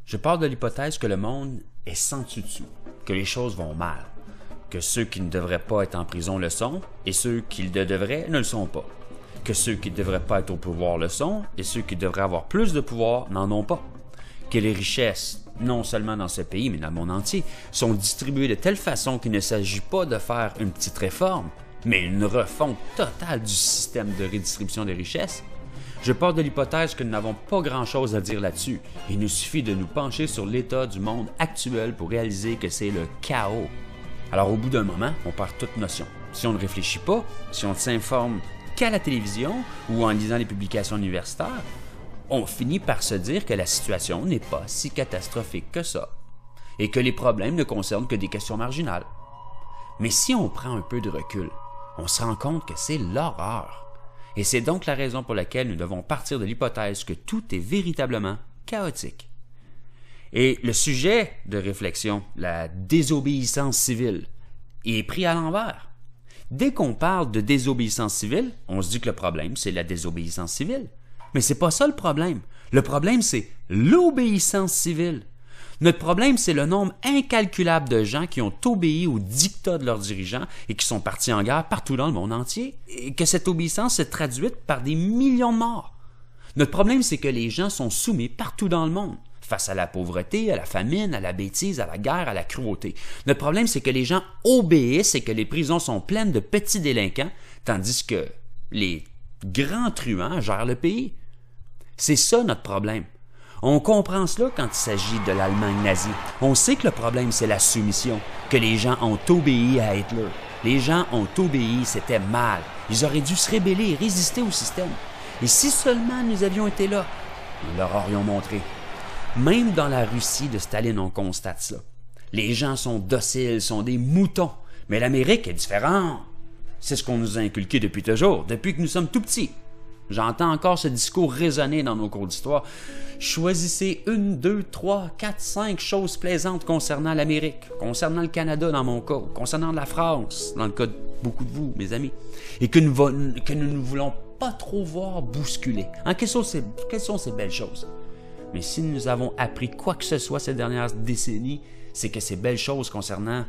Je pars de l'hypothèse que le monde est sans dessus, que les choses vont mal, que ceux qui ne devraient pas être en prison le sont et ceux qui le devraient ne le sont pas, que ceux qui ne devraient pas être au pouvoir le sont et ceux qui devraient avoir plus de pouvoir n'en ont pas, que les richesses, non seulement dans ce pays mais dans le monde entier, sont distribuées de telle façon qu'il ne s'agit pas de faire une petite réforme, mais une refonte totale du système de redistribution des richesses. Je pars de l'hypothèse que nous n'avons pas grand-chose à dire là-dessus. Il nous suffit de nous pencher sur l'état du monde actuel pour réaliser que c'est le chaos. Alors au bout d'un moment, on perd toute notion. Si on ne réfléchit pas, si on ne s'informe qu'à la télévision ou en lisant les publications universitaires, on finit par se dire que la situation n'est pas si catastrophique que ça et que les problèmes ne concernent que des questions marginales. Mais si on prend un peu de recul, on se rend compte que c'est l'horreur. Et c'est donc la raison pour laquelle nous devons partir de l'hypothèse que tout est véritablement chaotique. Et le sujet de réflexion, la désobéissance civile, est pris à l'envers. Dès qu'on parle de désobéissance civile, on se dit que le problème, c'est la désobéissance civile. Mais c'est pas ça le problème. Le problème, c'est l'obéissance civile. Notre problème, c'est le nombre incalculable de gens qui ont obéi aux dictats de leurs dirigeants et qui sont partis en guerre partout dans le monde entier, et que cette obéissance s'est traduite par des millions de morts. Notre problème, c'est que les gens sont soumis partout dans le monde, face à la pauvreté, à la famine, à la bêtise, à la guerre, à la cruauté. Notre problème, c'est que les gens obéissent et que les prisons sont pleines de petits délinquants, tandis que les grands truands gèrent le pays. C'est ça notre problème. On comprend cela quand il s'agit de l'Allemagne nazie. On sait que le problème, c'est la soumission, que les gens ont obéi à Hitler. Les gens ont obéi, c'était mal. Ils auraient dû se rébeller et résister au système. Et si seulement nous avions été là, nous leur aurions montré. Même dans la Russie de Staline, on constate cela. Les gens sont dociles, sont des moutons. Mais l'Amérique est différente. C'est ce qu'on nous a inculqué depuis toujours, depuis que nous sommes tout petits. J'entends encore ce discours résonner dans nos cours d'histoire. Choisissez 1, 2, 3, 4, 5 choses plaisantes concernant l'Amérique, concernant le Canada dans mon cas, concernant la France, dans le cas de beaucoup de vous, mes amis, et que nous ne voulons pas trop voir bousculer. Quelles sont ces belles choses? Mais si nous avons appris quoi que ce soit ces dernières décennies, c'est que ces belles choses concernant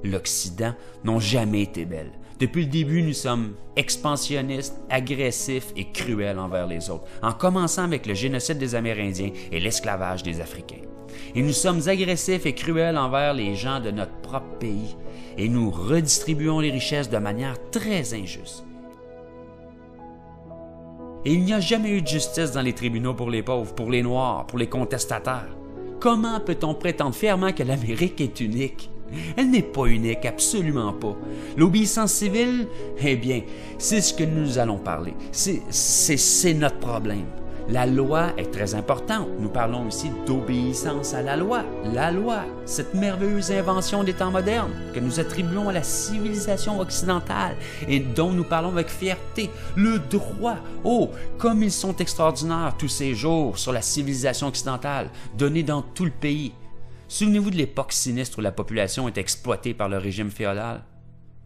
l'Occident n'ont jamais été belles. Depuis le début, nous sommes expansionnistes, agressifs et cruels envers les autres, en commençant avec le génocide des Amérindiens et l'esclavage des Africains. Et nous sommes agressifs et cruels envers les gens de notre propre pays, et nous redistribuons les richesses de manière très injuste. Et il n'y a jamais eu de justice dans les tribunaux pour les pauvres, pour les Noirs, pour les contestataires. Comment peut-on prétendre fièrement que l'Amérique est unique? Elle n'est pas unique, absolument pas. L'obéissance civile, eh bien, c'est ce que nous allons parler. C'est notre problème. La loi est très importante. Nous parlons aussi d'obéissance à la loi. La loi, cette merveilleuse invention des temps modernes que nous attribuons à la civilisation occidentale et dont nous parlons avec fierté. Le droit. Oh, comme ils sont extraordinaires tous ces jours sur la civilisation occidentale, donnée dans tout le pays. Souvenez-vous de l'époque sinistre où la population était exploitée par le régime féodal.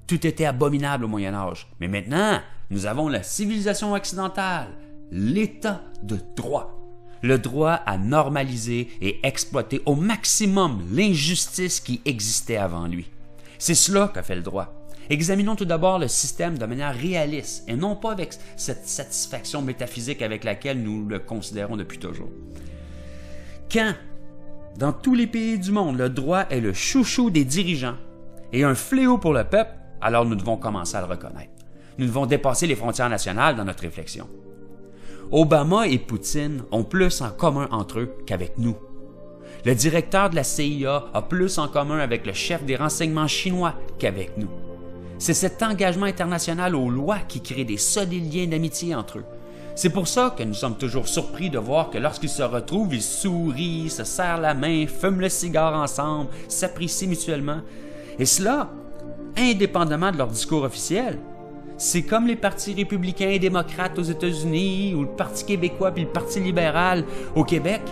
Tout était abominable au Moyen Âge. Mais maintenant, nous avons la civilisation occidentale, l'état de droit. Le droit à normaliser et exploiter au maximum l'injustice qui existait avant lui. C'est cela qu'a fait le droit. Examinons tout d'abord le système de manière réaliste et non pas avec cette satisfaction métaphysique avec laquelle nous le considérons depuis toujours. Quand dans tous les pays du monde, le droit est le chouchou des dirigeants et un fléau pour le peuple, alors nous devons commencer à le reconnaître. Nous devons dépasser les frontières nationales dans notre réflexion. Obama et Poutine ont plus en commun entre eux qu'avec nous. Le directeur de la CIA a plus en commun avec le chef des renseignements chinois qu'avec nous. C'est cet engagement international aux lois qui crée des solides liens d'amitié entre eux. C'est pour ça que nous sommes toujours surpris de voir que lorsqu'ils se retrouvent, ils sourient, se serrent la main, fument le cigare ensemble, s'apprécient mutuellement. Et cela, indépendamment de leur discours officiel. C'est comme les partis républicains et démocrates aux États-Unis ou le Parti québécois puis le Parti libéral au Québec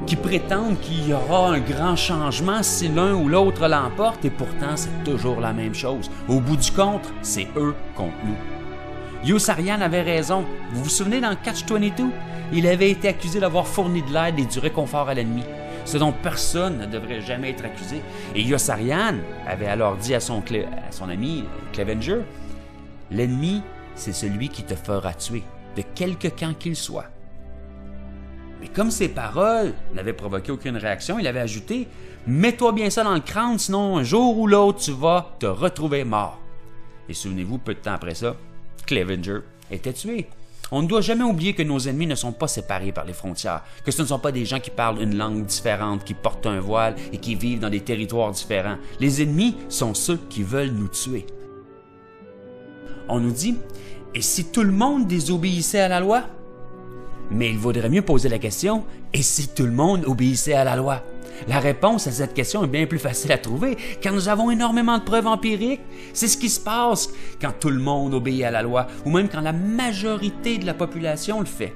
qui prétendent qu'il y aura un grand changement si l'un ou l'autre l'emporte et pourtant c'est toujours la même chose. Au bout du compte, c'est eux contre nous. Yossarian avait raison. Vous vous souvenez dans Catch-22? Il avait été accusé d'avoir fourni de l'aide et du réconfort à l'ennemi. ce dont personne ne devrait jamais être accusé. Et Yossarian avait alors dit à son ami Clevenger, « L'ennemi, c'est celui qui te fera tuer, de quelque camp qu'il soit. » Mais comme ces paroles n'avaient provoqué aucune réaction, il avait ajouté « Mets-toi bien ça dans le crâne, sinon un jour ou l'autre, tu vas te retrouver mort. » Et souvenez-vous, peu de temps après ça, Clevenger était tué. On ne doit jamais oublier que nos ennemis ne sont pas séparés par les frontières, que ce ne sont pas des gens qui parlent une langue différente, qui portent un voile et qui vivent dans des territoires différents. Les ennemis sont ceux qui veulent nous tuer. On nous dit « Et si tout le monde désobéissait à la loi? » Mais il vaudrait mieux poser la question « Et si tout le monde obéissait à la loi? » La réponse à cette question est bien plus facile à trouver car nous avons énormément de preuves empiriques. C'est ce qui se passe quand tout le monde obéit à la loi ou même quand la majorité de la population le fait.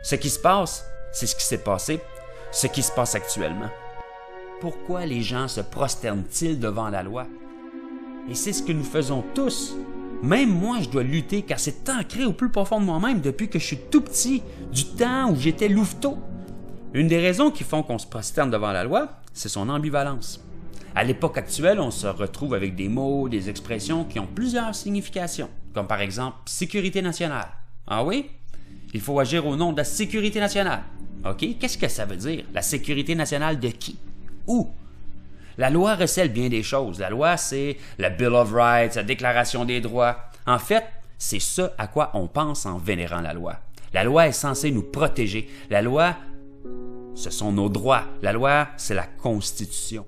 Ce qui se passe, c'est ce qui s'est passé, ce qui se passe actuellement. Pourquoi les gens se prosternent-ils devant la loi? Et c'est ce que nous faisons tous. Même moi, je dois lutter car c'est ancré au plus profond de moi-même depuis que je suis tout petit, du temps où j'étais louveteau. Une des raisons qui font qu'on se prosterne devant la loi, c'est son ambivalence. À l'époque actuelle, on se retrouve avec des mots, des expressions qui ont plusieurs significations, comme par exemple « sécurité nationale ». Ah oui? Il faut agir au nom de la sécurité nationale. OK? Qu'est-ce que ça veut dire? La sécurité nationale de qui? Où? La loi recèle bien des choses. La loi, c'est la Bill of Rights, la Déclaration des droits. En fait, c'est ce à quoi on pense en vénérant la loi. La loi est censée nous protéger. La loi, ce sont nos droits. La loi, c'est la Constitution.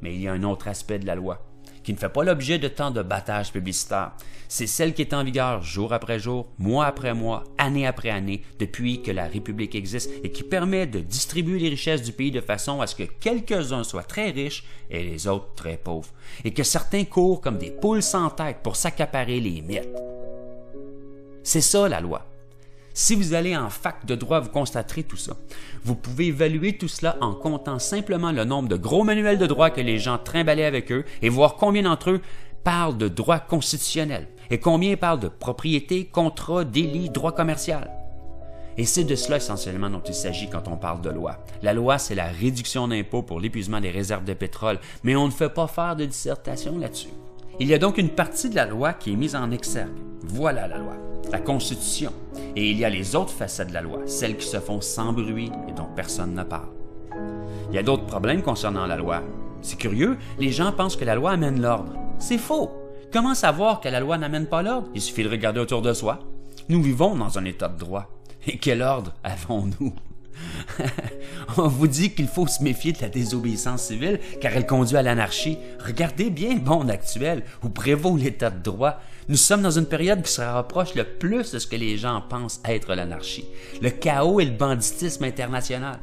Mais il y a un autre aspect de la loi qui ne fait pas l'objet de tant de battages publicitaires. C'est celle qui est en vigueur jour après jour, mois après mois, année après année, depuis que la République existe et qui permet de distribuer les richesses du pays de façon à ce que quelques-uns soient très riches et les autres très pauvres, et que certains courent comme des poules sans tête pour s'accaparer les miettes. C'est ça la loi. Si vous allez en fac de droit, vous constaterez tout ça. Vous pouvez évaluer tout cela en comptant simplement le nombre de gros manuels de droit que les gens trimbalaient avec eux et voir combien d'entre eux parlent de droit constitutionnel et combien parlent de propriété, contrat, délit, droit commercial. Et c'est de cela essentiellement dont il s'agit quand on parle de loi. La loi, c'est la réduction d'impôts pour l'épuisement des réserves de pétrole, mais on ne fait pas faire de dissertation là-dessus. Il y a donc une partie de la loi qui est mise en exergue. Voilà la loi, la Constitution. Et il y a les autres facettes de la loi, celles qui se font sans bruit et dont personne ne parle. Il y a d'autres problèmes concernant la loi. C'est curieux, les gens pensent que la loi amène l'ordre. C'est faux. Comment savoir que la loi n'amène pas l'ordre? Il suffit de regarder autour de soi. Nous vivons dans un état de droit. Et quel ordre avons-nous? On vous dit qu'il faut se méfier de la désobéissance civile car elle conduit à l'anarchie. Regardez bien le monde actuel où prévaut l'état de droit. Nous sommes dans une période qui se rapproche le plus de ce que les gens pensent être l'anarchie, le chaos et le banditisme international.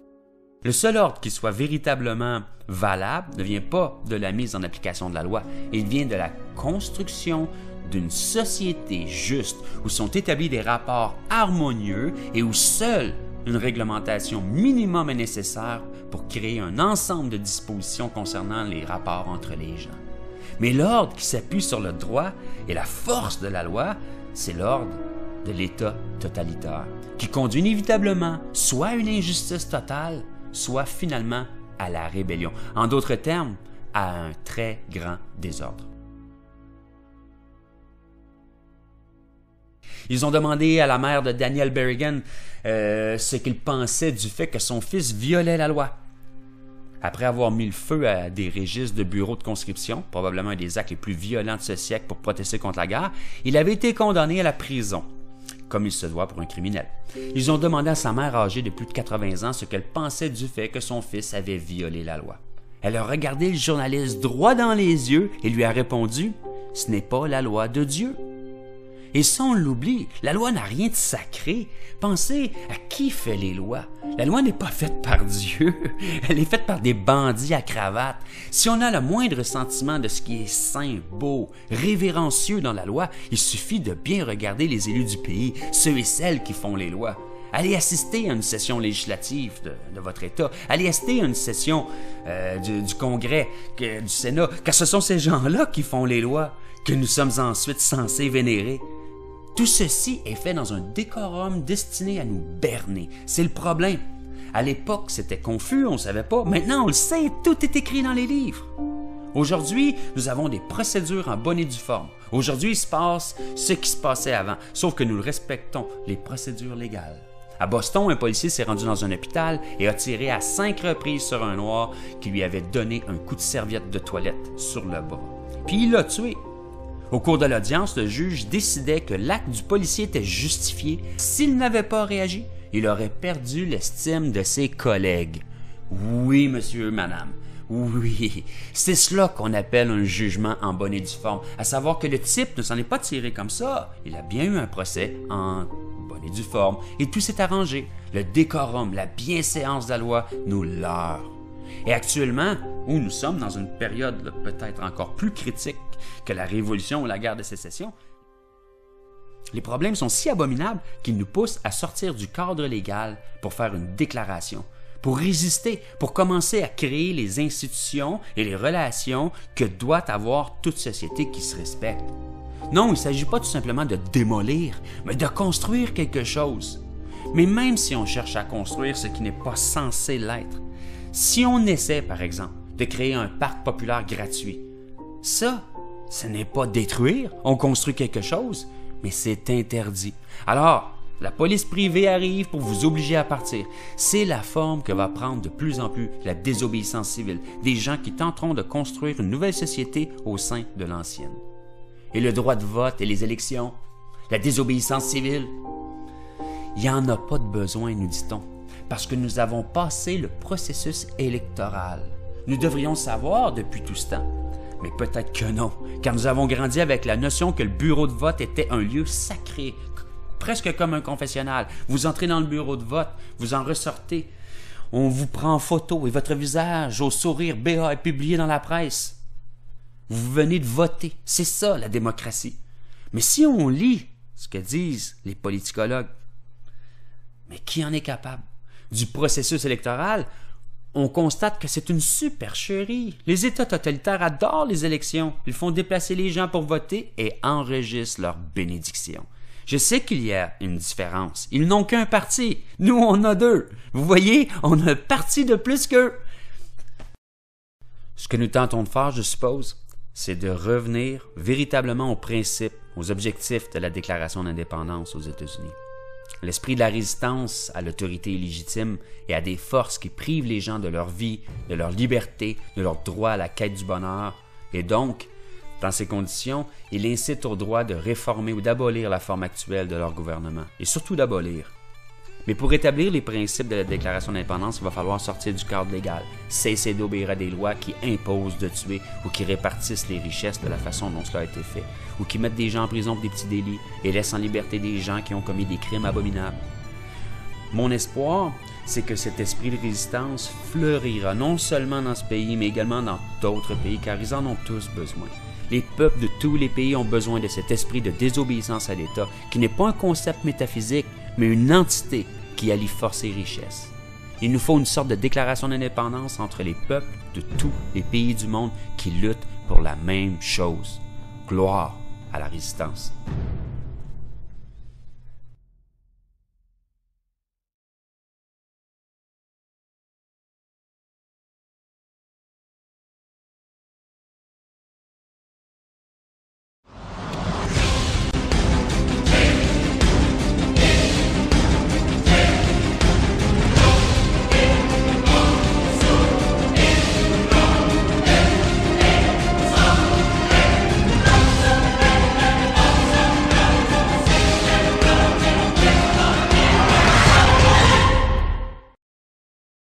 Le seul ordre qui soit véritablement valable ne vient pas de la mise en application de la loi, il vient de la construction d'une société juste où sont établis des rapports harmonieux et où seule une réglementation minimum est nécessaire pour créer un ensemble de dispositions concernant les rapports entre les gens. Mais l'ordre qui s'appuie sur le droit et la force de la loi, c'est l'ordre de l'État totalitaire, qui conduit inévitablement soit à une injustice totale, soit finalement à la rébellion. En d'autres termes, à un très grand désordre. Ils ont demandé à la mère de Daniel Berrigan ce qu'il pensait du fait que son fils violait la loi. Après avoir mis le feu à des registres de bureaux de conscription, probablement un des actes les plus violents de ce siècle pour protester contre la guerre, il avait été condamné à la prison, comme il se doit pour un criminel. Ils ont demandé à sa mère âgée de plus de 80 ans ce qu'elle pensait du fait que son fils avait violé la loi. Elle a regardé le journaliste droit dans les yeux et lui a répondu « Ce n'est pas la loi de Dieu ». Et ça, on l'oublie, la loi n'a rien de sacré. Pensez à qui fait les lois. La loi n'est pas faite par Dieu, elle est faite par des bandits à cravate. Si on a le moindre sentiment de ce qui est saint, beau, révérencieux dans la loi, il suffit de bien regarder les élus du pays, ceux et celles qui font les lois. Allez assister à une session législative de votre État. Allez assister à une session du Congrès, du Sénat, car ce sont ces gens-là qui font les lois, que nous sommes ensuite censés vénérer. Tout ceci est fait dans un décorum destiné à nous berner. C'est le problème. À l'époque, c'était confus, on ne savait pas. Maintenant, on le sait, tout est écrit dans les livres. Aujourd'hui, nous avons des procédures en bonne et due forme. Aujourd'hui, il se passe ce qui se passait avant, sauf que nous respectons les procédures légales. À Boston, un policier s'est rendu dans un hôpital et a tiré à 5 reprises sur un noir qui lui avait donné un coup de serviette de toilette sur le bras. Puis il l'a tué. Au cours de l'audience, le juge décidait que l'acte du policier était justifié. S'il n'avait pas réagi, il aurait perdu l'estime de ses collègues. Oui, monsieur, madame. Oui, c'est cela qu'on appelle un jugement en bonne et due forme, à savoir que le type ne s'en est pas tiré comme ça. Il a bien eu un procès en bonne et due forme, et tout s'est arrangé. Le décorum, la bienséance de la loi nous leurre. Et actuellement, où nous sommes dans une période peut-être encore plus critique que la Révolution ou la guerre de sécession, les problèmes sont si abominables qu'ils nous poussent à sortir du cadre légal pour faire une déclaration, pour résister, pour commencer à créer les institutions et les relations que doit avoir toute société qui se respecte. Non, il ne s'agit pas tout simplement de démolir, mais de construire quelque chose. Mais même si on cherche à construire ce qui n'est pas censé l'être, si on essaie, par exemple, de créer un parc populaire gratuit, ça, ce n'est pas détruire, on construit quelque chose, mais c'est interdit. Alors, la police privée arrive pour vous obliger à partir. C'est la forme que va prendre de plus en plus la désobéissance civile, des gens qui tenteront de construire une nouvelle société au sein de l'ancienne. Et le droit de vote et les élections, la désobéissance civile, il n'y en a pas de besoin, nous dit-on, parce que nous avons passé le processus électoral. Nous devrions savoir depuis tout ce temps. Mais peut-être que non, car nous avons grandi avec la notion que le bureau de vote était un lieu sacré, presque comme un confessionnal. Vous entrez dans le bureau de vote, vous en ressortez, on vous prend en photo et votre visage au sourire béat est publié dans la presse. Vous venez de voter, c'est ça la démocratie. Mais si on lit ce que disent les politicologues, mais qui en est capable? Du processus électoral, on constate que c'est une supercherie. Les États totalitaires adorent les élections. Ils font déplacer les gens pour voter et enregistrent leurs bénédictions. Je sais qu'il y a une différence. Ils n'ont qu'un parti. Nous, on a 2. Vous voyez, on a un parti de plus qu'eux. Ce que nous tentons de faire, je suppose, c'est de revenir véritablement aux principes, aux objectifs de la Déclaration d'indépendance aux États-Unis. L'esprit de la résistance à l'autorité illégitime et à des forces qui privent les gens de leur vie, de leur liberté, de leur droit à la quête du bonheur. Et donc, dans ces conditions, il incite au droit de réformer ou d'abolir la forme actuelle de leur gouvernement, et surtout d'abolir. Mais pour établir les principes de la Déclaration d'indépendance, il va falloir sortir du cadre légal, cesser d'obéir à des lois qui imposent de tuer ou qui répartissent les richesses de la façon dont cela a été fait, ou qui mettent des gens en prison pour des petits délits et laissent en liberté des gens qui ont commis des crimes abominables. Mon espoir, c'est que cet esprit de résistance fleurira non seulement dans ce pays, mais également dans d'autres pays, car ils en ont tous besoin. Les peuples de tous les pays ont besoin de cet esprit de désobéissance à l'État, qui n'est pas un concept métaphysique, mais une entité qui allie force et richesse. Il nous faut une sorte de déclaration d'indépendance entre les peuples de tous les pays du monde qui luttent pour la même chose. Gloire à la résistance.